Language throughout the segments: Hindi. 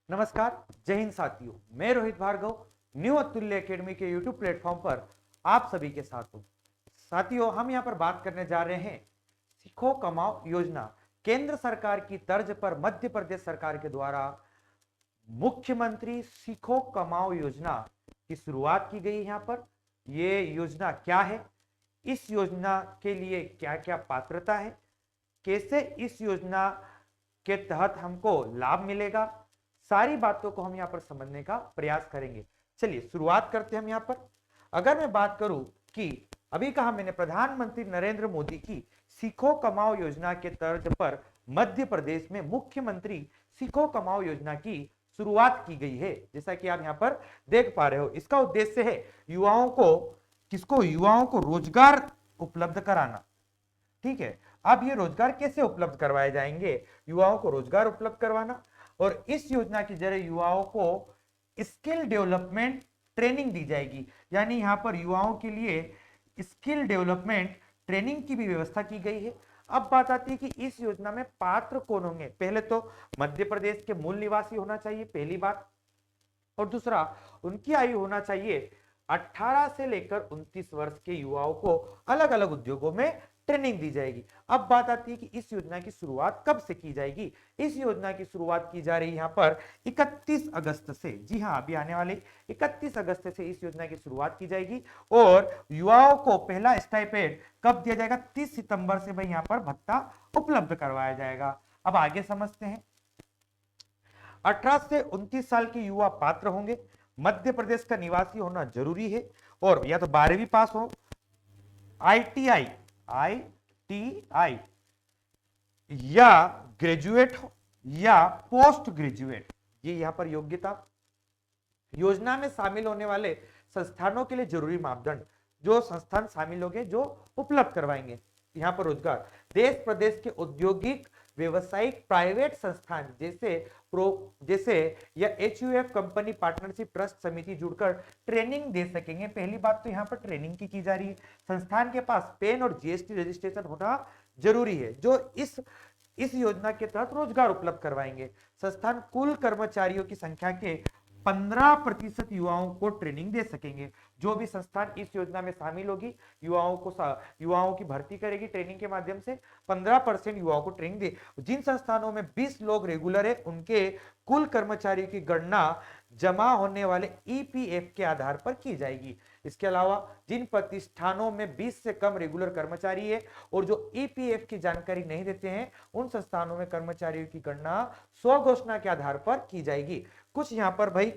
नमस्कार, जय हिंद साथियों। मैं रोहित भार्गव न्यू अतुल्य एकेडमी के यूट्यूब प्लेटफॉर्म पर आप सभी के साथ हूं। साथियों, हम यहां पर बात करने जा रहे हैं सीखो कमाओ योजना। केंद्र सरकार की तर्ज पर मध्य प्रदेश सरकार के द्वारा मुख्यमंत्री सीखो कमाओ योजना की शुरुआत की गई है। यहाँ पर ये योजना क्या है, इस योजना के लिए क्या क्या पात्रता है, कैसे इस योजना के तहत हमको लाभ मिलेगा, सारी बातों को हम यहाँ पर समझने का प्रयास करेंगे। चलिए शुरुआत करते हैं हम यहाँ पर। अगर मैं बात करूं कि अभी कहा मैंने प्रधानमंत्री नरेंद्र मोदी की सीखो कमाओ योजना के तर्ज पर मध्य प्रदेश में मुख्यमंत्री सीखो कमाओ योजना की शुरुआत की गई है। जैसा कि आप यहाँ पर देख पा रहे हो, इसका उद्देश्य है युवाओं को रोजगार उपलब्ध कराना। ठीक है, अब ये रोजगार कैसे उपलब्ध करवाए जाएंगे? युवाओं को रोजगार उपलब्ध करवाना, और इस योजना के जरिए युवाओं को स्किल डेवलपमेंट ट्रेनिंग दी जाएगी। यानी यहाँ पर युवाओं के लिए स्किल डेवलपमेंट ट्रेनिंग की भी व्यवस्था की गई है। अब बात आती है कि इस योजना में पात्र कौन होंगे। पहले तो मध्य प्रदेश के मूल निवासी होना चाहिए, पहली बात, और दूसरा उनकी आयु होना चाहिए 18 से लेकर 29 वर्ष के युवाओं को अलग अलग उद्योगों में ट्रेनिंग दी जाएगी। अब बात आती है कि इस योजना की शुरुआत कब से की जाएगी। इस योजना की शुरुआत की जा रही है यहाँ पर 31 अगस्त से। जी हाँ, अभी आने वाले 31 अगस्त से इस योजना की शुरुआत की जाएगी, और युवाओं को पहला स्टाइपेंड कब दिया जाएगा? 30 सितंबर से भाई यहाँ पर भत्ता उपलब्ध करवाया जाएगा। अब आगे समझते हैं। 18 से 29 साल के युवा पात्र होंगे, मध्य प्रदेश का निवासी होना जरूरी है, और या तो 12वीं पास हो, आईटीआई या ग्रेजुएट हो या पोस्ट ग्रेजुएट, ये यहां पर योग्यता। योजना में शामिल होने वाले संस्थानों के लिए जरूरी मापदंड, जो संस्थान शामिल होंगे जो उपलब्ध करवाएंगे यहाँ पर रोजगार। देश प्रदेश के औद्योगिक व्यवसायिक प्राइवेट संस्थान जैसे या एचयूएफ कंपनी पार्टनरशिप ट्रस्ट समिति जुड़कर ट्रेनिंग दे सकेंगे। पहली बात तो यहाँ पर ट्रेनिंग की जा रही है। संस्थान के पास पेन और जीएसटी रजिस्ट्रेशन होना जरूरी है, जो इस योजना के तहत रोजगार उपलब्ध करवाएंगे। संस्थान कुल कर्मचारियों की संख्या के 15% युवाओं को ट्रेनिंग दे सकेंगे। जो भी संस्थान इस योजना में शामिल होगी, युवाओं की भर्ती करेगी ट्रेनिंग के माध्यम से, 15% युवाओं को ट्रेनिंग दे। जिन संस्थानों में 20 लोग रेगुलर है, उनके कुल कर्मचारियों की गणना जमा होने वाले ईपीएफ के आधार पर की जाएगी। इसके अलावा जिन प्रतिष्ठानों में 20 से कम रेगुलर कर्मचारी है और जो ईपीएफ की जानकारी नहीं देते हैं, उन संस्थानों में कर्मचारियों की गणना स्व घोषणा के आधार पर की जाएगी। कुछ यहां पर भाई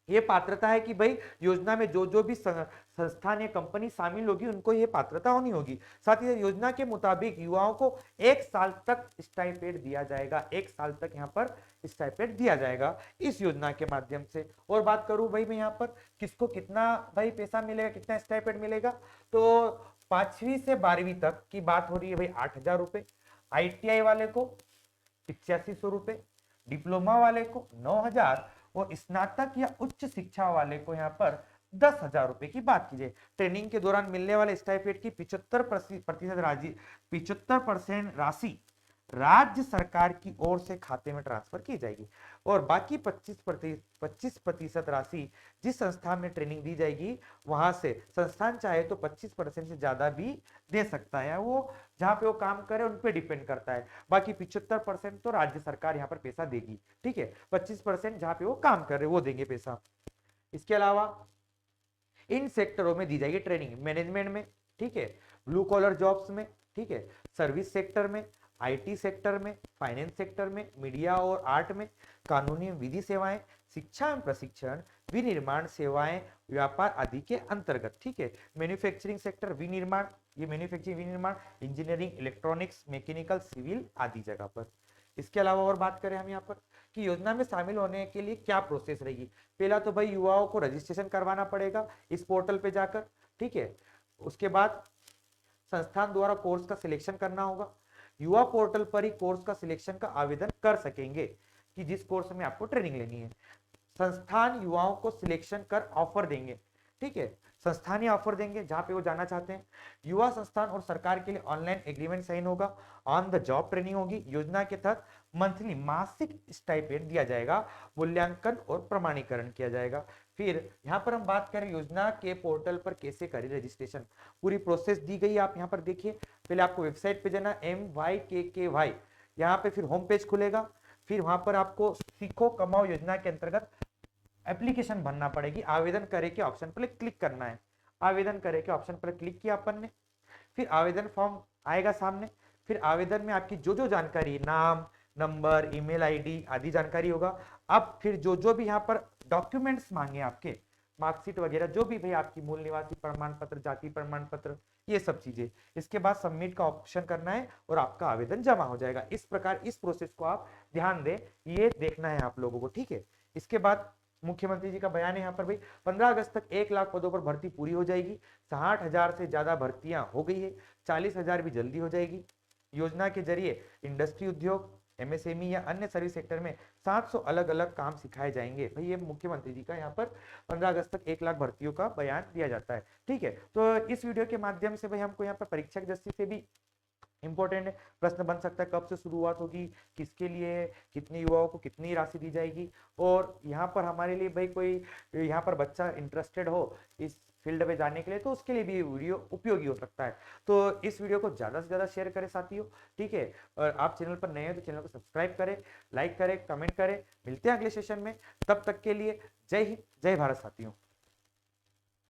ये पात्रता है कि भाई योजना में जो भी संस्थान या कंपनी शामिल होगी, उनको ये पात्रता होनी होगी। साथ ही योजना के मुताबिक युवाओं को 1 साल तक स्टाइपेंड दिया जाएगा। 1 साल तक यहाँ पर स्टाइपेंड दिया जाएगा इस योजना के माध्यम से। और बात करूं भाई मैं यहाँ पर किसको कितना भाई पैसा मिलेगा, कितना स्टाइपेंड मिलेगा, तो 5वीं से 12वीं तक की बात हो रही है भाई 8,000 रुपए, आईटीआई वाले को 8500 रुपए, डिप्लोमा वाले को 9,000, और स्नातक या उच्च शिक्षा वाले को यहाँ पर 10,000 रुपए की बात कीजिए। ट्रेनिंग के दौरान मिलने वाले स्टाइपेंड की 75% राशि राज्य सरकार की ओर से खाते में ट्रांसफर की जाएगी, और बाकी 25% राशि जिस संस्थान में ट्रेनिंग दी जाएगी वहां से संस्थान चाहे तो 25% से ज्यादा भी दे सकता है। वो जहां पे वो काम करे उन पे डिपेंड करता है। बाकी 75% तो राज्य सरकार यहाँ पर पैसा देगी। ठीक है, 25% जहां पे वो काम कर रहे वो देंगे पैसा। इसके अलावा इन सेक्टरों में दी जाएगी ट्रेनिंग, मैनेजमेंट में, ठीक है, ब्लू कॉलर जॉब्स में, ठीक है, सर्विस सेक्टर में, आईटी सेक्टर में, फाइनेंस सेक्टर में, मीडिया और आर्ट में, कानूनी विधि सेवाएं, शिक्षा एवं प्रशिक्षण, विनिर्माण सेवाएं, व्यापार आदि के अंतर्गत। ठीक है, मैन्युफैक्चरिंग सेक्टर, विनिर्माण, ये मैन्युफैक्चरिंग विनिर्माण, इंजीनियरिंग, इलेक्ट्रॉनिक्स, मैकेनिकल, सिविल आदि जगह पर। इसके अलावा और बात करें हम यहाँ पर कि योजना में शामिल होने के लिए क्या प्रोसेस रहेगी। पहला तो भाई युवाओं को रजिस्ट्रेशन करवाना पड़ेगा इस पोर्टल पे जाकर। ठीक है, उसके बाद संस्थान द्वारा कोर्स का सिलेक्शन करना होगा। युवा पोर्टल पर ही कोर्स का सिलेक्शन का आवेदन कर सकेंगे कि जिस कोर्स में आपको ट्रेनिंग लेनी है। संस्थान युवाओं को सिलेक्शन कर ऑफर देंगे। ठीक है, संस्थान ही ऑफर देंगे जहां पे वो जाना चाहते हैं। युवा संस्थान और सरकार के लिए ऑनलाइन एग्रीमेंट साइन होगा, ऑन द जॉब ट्रेनिंग होगी। योजना के तहत मंथली मासिक स्टाइपेंड दिया जाएगा, मूल्यांकन और प्रमाणीकरण किया जाएगा। फिर यहाँ पर हम बात करें योजना के पोर्टल पर कैसे करें रजिस्ट्रेशन, पूरी प्रोसेस दी गई है, आप यहाँ पर देखिए। पहले आपको वेबसाइट पे जाना MYKKY, यहाँ पे फिर होम पेज खुलेगा। फिर वहां पर आपको सीखो कमाओ योजना के अंतर्गत एप्लीकेशन भरना पड़ेगी, आवेदन करे के ऑप्शन पर क्लिक करना है। आवेदन करे के ऑप्शन पर क्लिक किया अपन ने, फिर आवेदन फॉर्म आएगा सामने। फिर आवेदन में आपकी जो जो जानकारी, नाम, नंबर, ईमेल आईडी आदि जानकारी होगा। अब फिर जो जो भी यहाँ पर डॉक्यूमेंट्स मांगे आपके, मार्कशीट वगैरह, जो भी भाई आपकी मूल निवासी प्रमाण पत्र, जाति प्रमाण पत्र, ये सब चीजें, इसके बाद सबमिट का ऑप्शन करना है और आपका आवेदन जमा हो जाएगा। इस प्रकार इस प्रोसेस को आप ध्यान दें, ये देखना है आप लोगों को, ठीक है। इसके बाद मुख्यमंत्री जी का बयान है यहाँ पर भाई, 15 अगस्त तक 1 लाख पदों पर भर्ती पूरी हो जाएगी। 60,000 से ज्यादा भर्तियां हो गई है, 40,000 भी जल्दी हो जाएगी। योजना के जरिए इंडस्ट्री, उद्योग, MSME या अन्य सर्विस सेक्टर में 700 अलग अलग काम सिखाए जाएंगे। भाई ये मुख्यमंत्री जी का यहाँ पर 15 अगस्त तक 1 लाख भर्तियों का बयान दिया जाता है, ठीक है। तो इस वीडियो के माध्यम से भाई हमको यहाँ पर परीक्षा की दृष्टि से भी इंपॉर्टेंट प्रश्न बन सकता है, कब से शुरुआत होगी, किसके लिए, कितने युवाओं को कितनी राशि दी जाएगी, और यहाँ पर हमारे लिए भाई कोई यहाँ पर बच्चा इंटरेस्टेड हो इस फील्ड में जाने के लिए, तो उसके लिए भी वीडियो उपयोगी हो सकता है। तो इस वीडियो को ज्यादा से ज्यादा शेयर करें साथियों, ठीक है। और आप चैनल पर नए हो तो चैनल को सब्सक्राइब करें, लाइक करें, कमेंट करें। मिलते हैं अगले सेशन में, तब तक के लिए जय हिंद, जय भारत साथियों।